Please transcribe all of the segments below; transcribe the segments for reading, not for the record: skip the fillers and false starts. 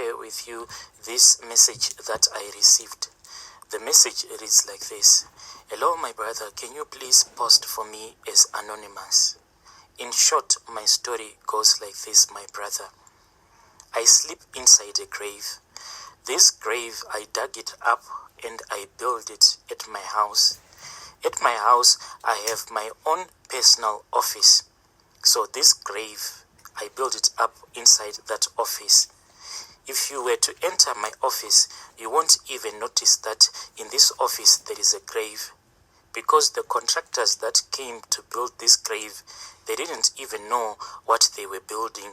share with you this message that I received. The message reads like this. Hello, my brother, can you please post for me as anonymous? In short, my story goes like this, my brother. I sleep inside a grave. This grave, I dug it up and I built it at my house. At my house, I have my own personal office. So this grave, I built it up inside that office. If you were to enter my office, you won't even notice that in this office there is a grave. Because the contractors that came to build this grave, they didn't even know what they were building.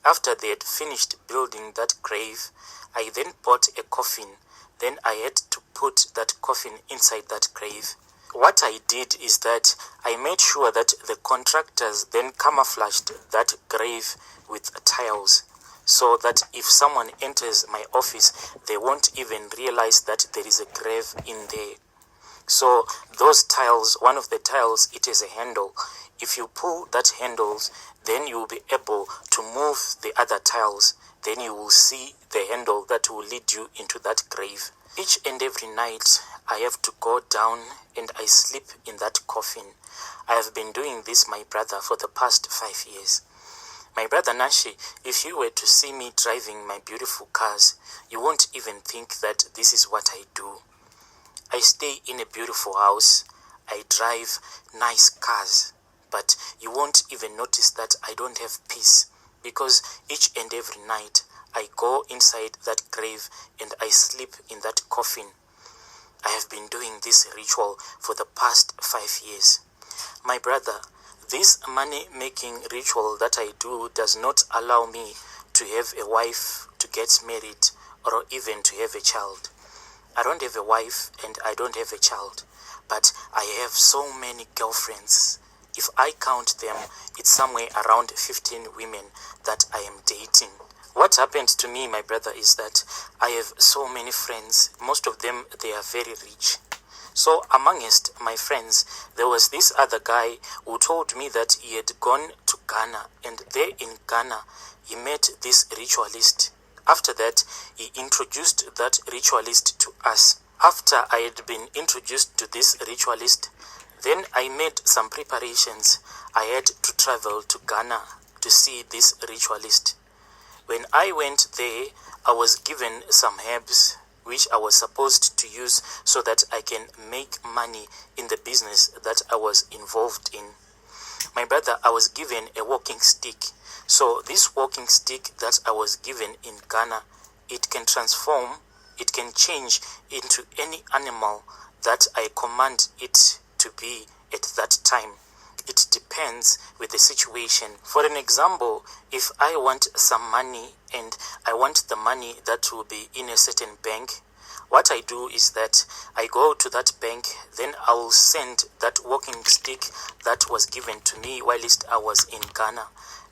After they had finished building that grave, I then bought a coffin. Then I had to put that coffin inside that grave. What I did is that I made sure that the contractors then camouflaged that grave with tiles, so that if someone enters my office, they won't even realize that there is a grave in there. So those tiles, one of the tiles, it is a handle. If you pull that handle, then you will be able to move the other tiles. Then you will see the handle that will lead you into that grave. Each and every night, I have to go down and I sleep in that coffin. I have been doing this, my brother, for the past 5 years. My brother Nashi, if you were to see me driving my beautiful cars, you won't even think that this is what I do. I stay in a beautiful house. I drive nice cars. But you won't even notice that I don't have peace, because each and every night I go inside that grave and I sleep in that coffin. I have been doing this ritual for the past 5 years. My brother, this money-making ritual that I do does not allow me to have a wife, to get married, or even to have a child. I don't have a wife and I don't have a child, but I have so many girlfriends. If I count them, it's somewhere around 15 women that I am dating. What happened to me, my brother, is that I have so many friends. Most of them, they are very rich. So amongst my friends, there was this other guy who told me that he had gone to Ghana, and there in Ghana, he met this ritualist. After that, he introduced that ritualist to us. After I had been introduced to this ritualist, then I made some preparations. I had to travel to Ghana to see this ritualist. When I went there, I was given some herbs which I was supposed to use so that I can make money in the business that I was involved in. My brother, I was given a walking stick. So this walking stick that I was given in Ghana, it can transform, it can change into any animal that I command it to be at that time. It depends with the situation. For an example, if I want some money and I want the money that will be in a certain bank, what I do is that I go to that bank, then I will send that walking stick that was given to me whilst I was in Ghana.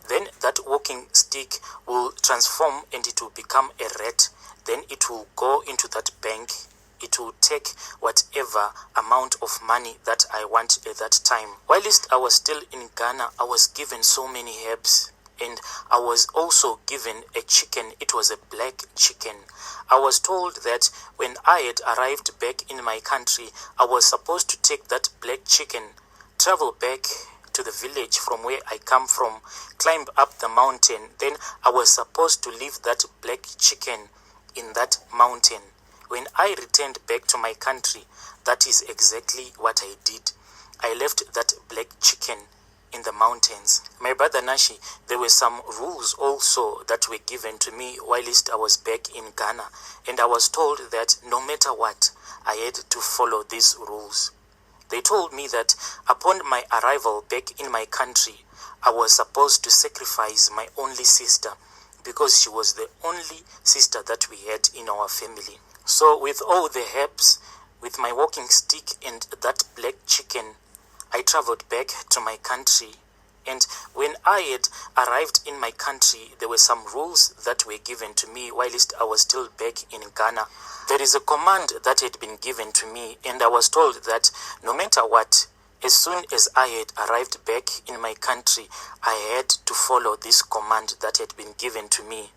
Then that walking stick will transform and it will become a rat. Then it will go into that bank. It will take whatever amount of money that I want at that time. Whilst I was still in Ghana, I was given so many herbs. And I was also given a chicken. It was a black chicken. I was told that when I had arrived back in my country, I was supposed to take that black chicken, travel back to the village from where I come from, climb up the mountain. Then I was supposed to leave that black chicken in that mountain. When I returned back to my country, that is exactly what I did. I left that black chicken in the mountains. My brother Nashi, there were some rules also that were given to me whilst I was back in Ghana. And I was told that no matter what, I had to follow these rules. They told me that upon my arrival back in my country, I was supposed to sacrifice my only sister because she was the only sister that we had in our family. So with all the herbs, with my walking stick and that black chicken, I traveled back to my country. And when I had arrived in my country, there were some rules that were given to me whilst I was still back in Ghana. There is a command that had been given to me, and I was told that no matter what, as soon as I had arrived back in my country, I had to follow this command that had been given to me.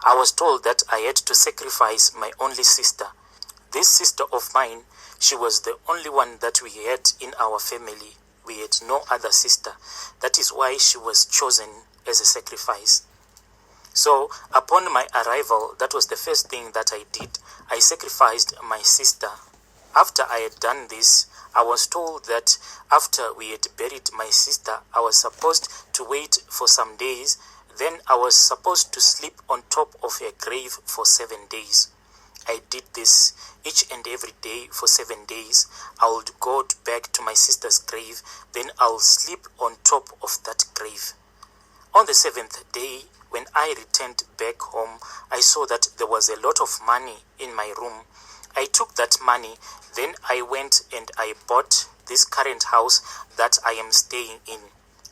I was told that I had to sacrifice my only sister. This sister of mine, she was the only one that we had in our family. We had no other sister. That is why she was chosen as a sacrifice. So upon my arrival, that was the first thing that I did. I sacrificed my sister. After I had done this, I was told that after we had buried my sister, I was supposed to wait for some days. Then I was supposed to sleep on top of her grave for 7 days. I did this each and every day for 7 days. I would go back to my sister's grave, then I'll sleep on top of that grave. On the 7th day, when I returned back home, I saw that there was a lot of money in my room. I took that money, then I went and I bought this current house that I am staying in.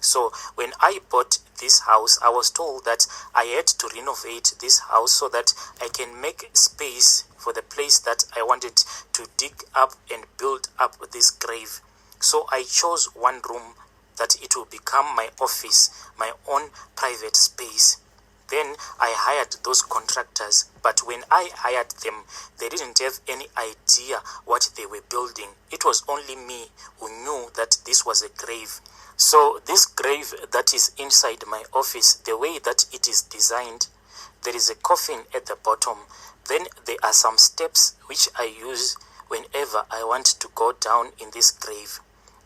So when I bought this house, I was told that I had to renovate this house so that I can make space for the place that I wanted to dig up and build up this grave. So I chose one room that it will become my office, my own private space. Then I hired those contractors, but when I hired them, they didn't have any idea what they were building. It was only me who knew that this was a grave. So this grave that is inside my office, the way that it is designed, there is a coffin at the bottom. Then there are some steps which I use whenever I want to go down in this grave.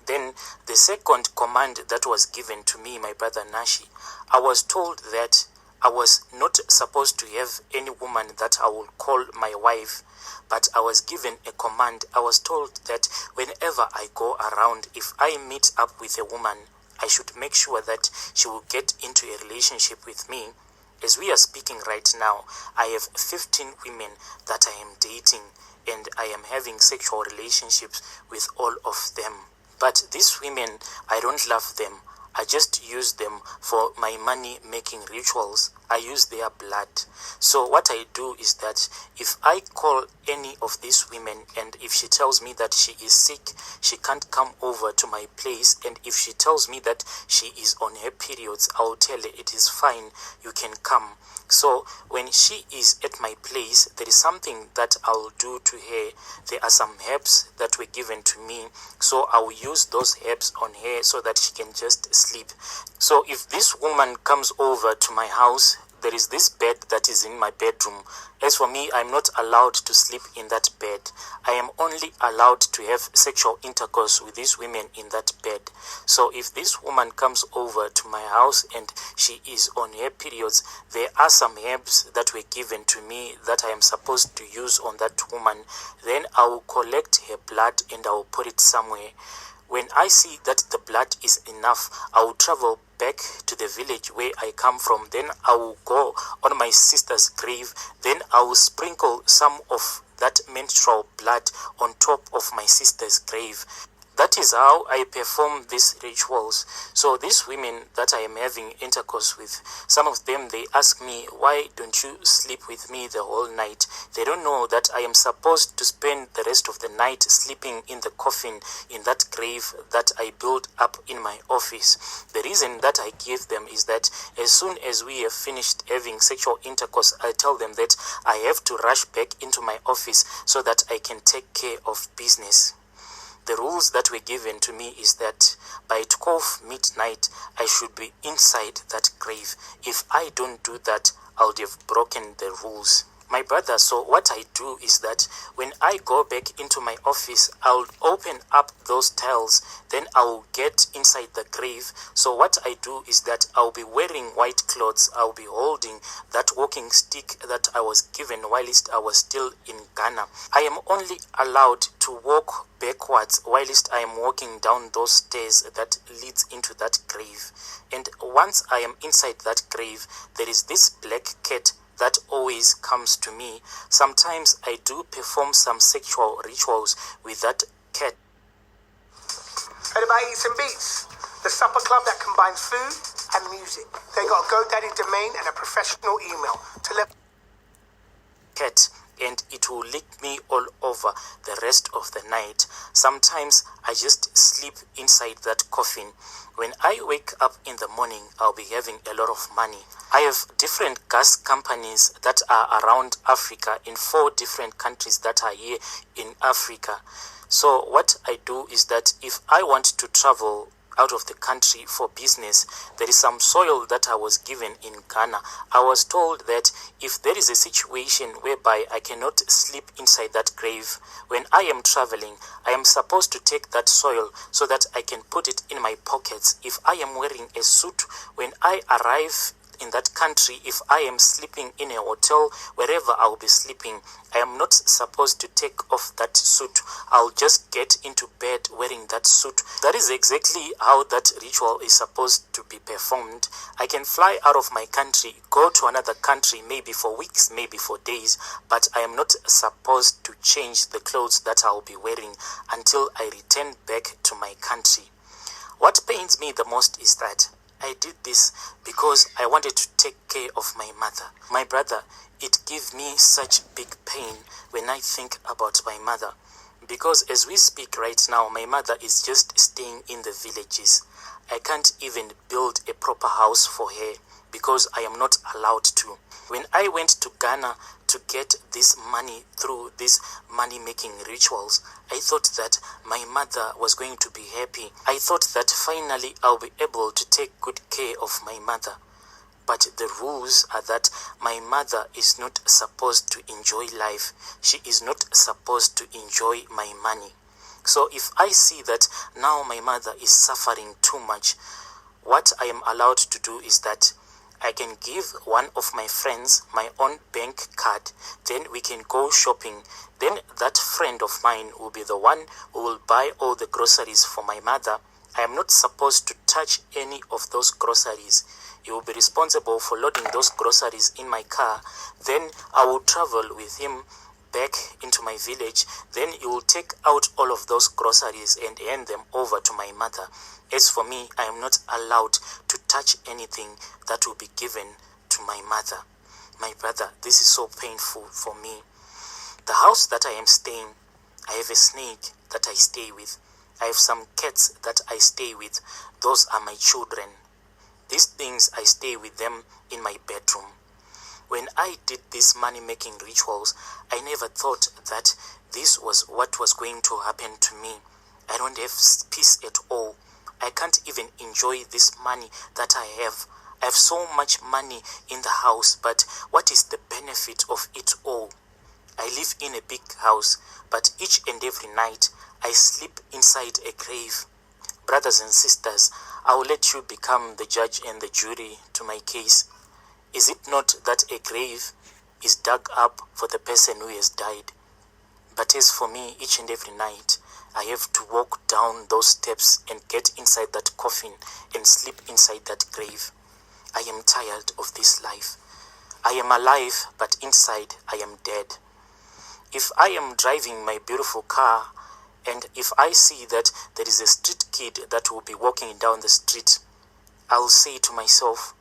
Then the second command that was given to me, my brother Nashi, I was told that I was not supposed to have any woman that I would call my wife, but I was given a command. I was told that whenever I go around, if I meet up with a woman, I should make sure that she will get into a relationship with me. As we are speaking right now, I have 15 women that I am dating, and I am having sexual relationships with all of them. But these women, I don't love them. I just use them for my money-making rituals. I use their blood. So what I do is that if I call any of these women and if she tells me that she is sick, she can't come over to my place, and if she tells me that she is on her periods, I will tell her it is fine, you can come. So when she is at my place, there is something that I will do to her. There are some herbs that were given to me, so I will use those herbs on her so that she can just sleep. So if this woman comes over to my house, there is this bed that is in my bedroom. As for me, I'm not allowed to sleep in that bed. I am only allowed to have sexual intercourse with these women in that bed. So if this woman comes over to my house and she is on her periods, there are some herbs that were given to me that I am supposed to use on that woman. Then I will collect her blood and I will put it somewhere. When I see that the blood is enough, I will travel back to the village where I come from. Then I will go on my sister's grave. Then I will sprinkle some of that menstrual blood on top of my sister's grave. That is how I perform these rituals. So these women that I am having intercourse with, some of them, they ask me, why don't you sleep with me the whole night? They don't know that I am supposed to spend the rest of the night sleeping in the coffin in that grave that I built up in my office. The reason that I give them is that as soon as we have finished having sexual intercourse, I tell them that I have to rush back into my office so that I can take care of business. The rules that were given to me is that by 12 midnight, I should be inside that grave. If I don't do that, I would have broken the rules. My brother, so what I do is that when I go back into my office, I'll open up those tiles, then I'll get inside the grave. So what I do is that I'll be wearing white clothes, I'll be holding that walking stick that I was given whilst I was still in Ghana. I am only allowed to walk backwards whilst I am walking down those stairs that leads into that grave. And once I am inside that grave, there is this black cat that always comes to me. Sometimes I do perform some sexual rituals with that cat. Heard about Eats and Beats? The supper club that combines food and music. They got a GoDaddy domain and a professional email to let cat and it will lick me all over the rest of the night. Sometimes I just sleep inside that coffin. When I wake up in the morning, I'll be having a lot of money. I have different gas companies that are around Africa in 4 different countries that are here in Africa. So what I do is that if I want to travel out of the country for business, there is some soil that I was given in Ghana. I was told that if there is a situation whereby I cannot sleep inside that grave, when I am traveling, I am supposed to take that soil so that I can put it in my pockets. If I am wearing a suit, when I arrive in that country, if I am sleeping in a hotel, wherever I'll be sleeping, I am not supposed to take off that suit. I'll just get into bed wearing that suit. That is exactly how that ritual is supposed to be performed. I can fly out of my country, go to another country, maybe for weeks, maybe for days, but I am not supposed to change the clothes that I'll be wearing until I return back to my country. What pains me the most is that I did this because I wanted to take care of my mother. My brother, it gives me such big pain when I think about my mother. Because as we speak right now, my mother is just staying in the villages. I can't even build a proper house for her because I am not allowed to. When I went to Ghana to get this money through these money-making rituals, I thought that my mother was going to be happy. I thought that finally I'll be able to take good care of my mother. But the rules are that my mother is not supposed to enjoy life. She is not supposed to enjoy my money. So if I see that now my mother is suffering too much, what I am allowed to do is that I can give one of my friends my own bank card. Then we can go shopping. Then that friend of mine will be the one who will buy all the groceries for my mother. I am not supposed to touch any of those groceries. He will be responsible for loading those groceries in my car. Then I will travel with him back into my village. Then he will take out all of those groceries and hand them over to my mother. As for me, I am not allowed to touch anything that will be given to my mother. My brother, this is so painful for me. The house that I am staying, I have a snake that I stay with. I have some cats that I stay with. Those are my children. These things, I stay with them in my bedroom. When I did these money-making rituals, I never thought that this was what was going to happen to me. I don't have peace at all. I can't even enjoy this money that I have. I have so much money in the house, but what is the benefit of it all? I live in a big house, but each and every night I sleep inside a grave. Brothers and sisters, I will let you become the judge and the jury to my case. Is it not that a grave is dug up for the person who has died? But as for me, each and every night, I have to walk down those steps and get inside that coffin and sleep inside that grave. I am tired of this life. I am alive, but inside I am dead. If I am driving my beautiful car, and if I see that there is a street kid that will be walking down the street, I'll say to myself,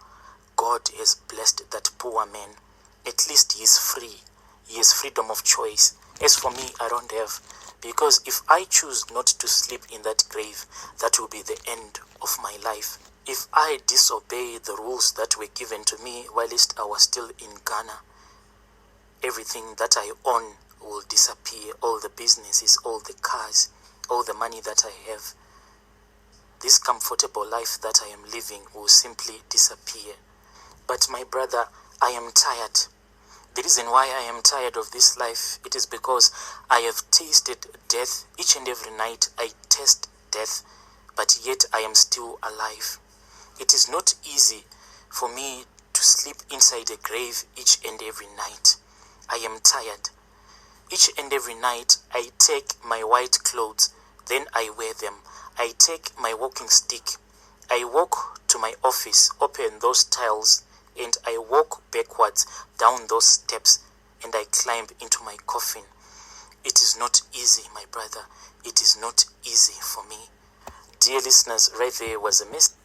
God has blessed that poor man. At least he is free. He has freedom of choice. As for me, I don't have. Because if I choose not to sleep in that grave, that will be the end of my life. If I disobey the rules that were given to me whilst I was still in Ghana, everything that I own will disappear. All the businesses, all the cars, all the money that I have. This comfortable life that I am living will simply disappear. But my brother, I am tired. The reason why I am tired of this life, it is because I have tasted death. Each and every night I taste death, but yet I am still alive. It is not easy for me to sleep inside a grave each and every night. I am tired. Each and every night I take my white clothes, then I wear them. I take my walking stick. I walk to my office, open those tiles, and I walk backwards down those steps and I climb into my coffin. It is not easy, my brother. It is not easy for me. Dear listeners, right there was a message.